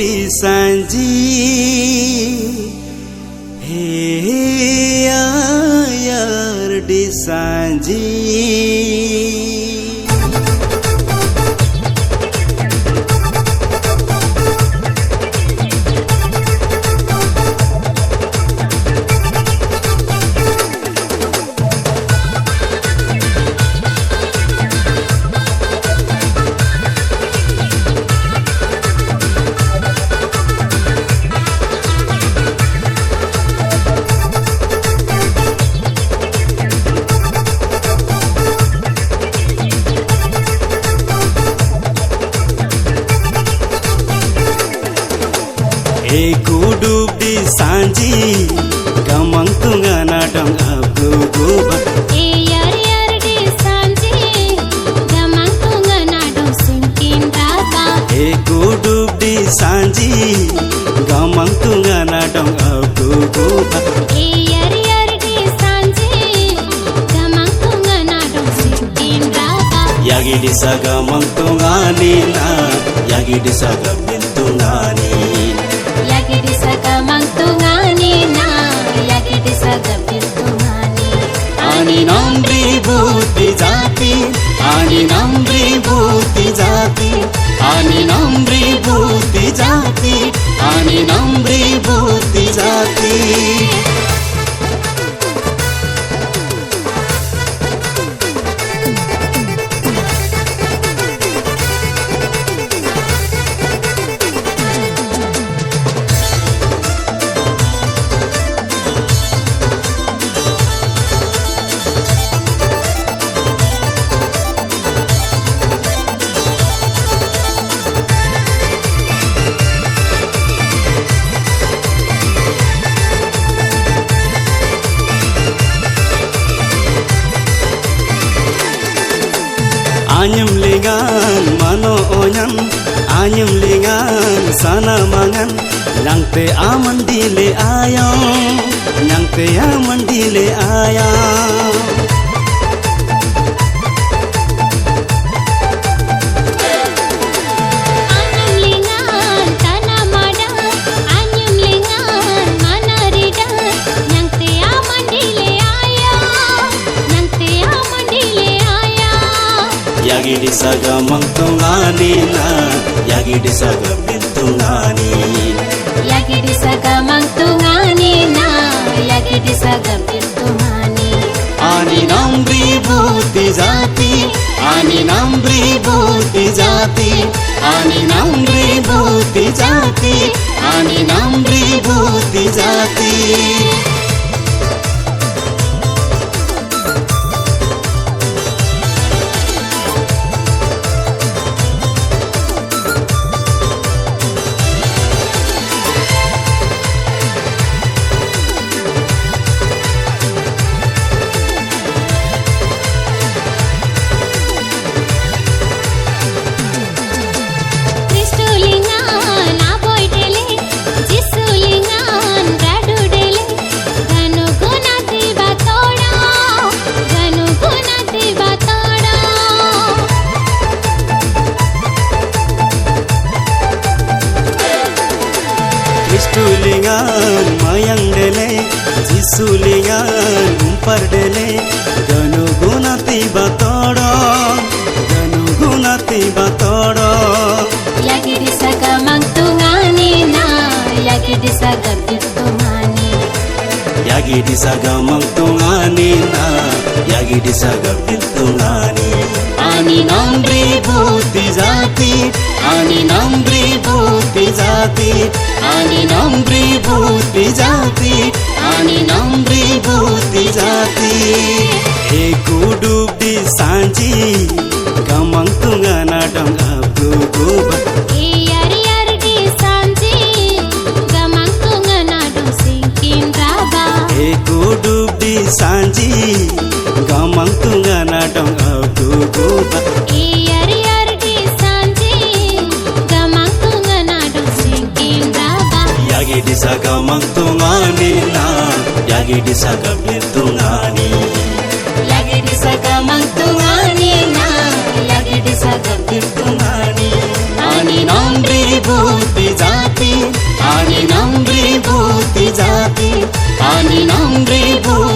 disanji he ayar disanji Kuduk di sanji gamang tungana dong aku goba yar di sanji gamang tungana dong singkin rata kuduk di sanji gamang tungana dong aku goba yar di sanji gamang tungana dong singkin rata yagi disa gamang tungani na yagi disa gabin tungani yagi disa gamang tungani na yagi disa gabin tungani ani namri buti jati ani namri buti jati ani namri buti jati ani namri buti jati Anyam lingan mano onyan anyam lingan sana mangan nang te amandile ayam nang te amandile ayam anyam lingan tanah madan anyam lingan manaridan nang te amandile ayam nang te amandile yagi disa gamang tungani na yagi disa gabin tungani yagi disa gamang tungani na yagi disa gabin tungani ani namri buti jati ani namri buti jati ani namri buti jati ani namri buti jati Kristulingan mayang dele jisulingan umpar dele ganu gunati batoro yagi disa gamang tungani na yagi disa gabin tungani yagi disa gamang tungani na yagi disa gabin tungani ani namri buti jati ani namri buti jati ani namri buti jati ani namri buti jati kuduk di sanji gamang tungana dong aku goba yar di sanji gamang tungana dong singkin raba kuduk di sanji gamang tungana dong aku goba yar di sanji gamang tungana dong singkin raba yagi disa gamang tungani na yagi disa gabin tungani yagi disa gamang tungani na yagi disa gabin tungani ani namri buti jati जाति जाति ani nambre bu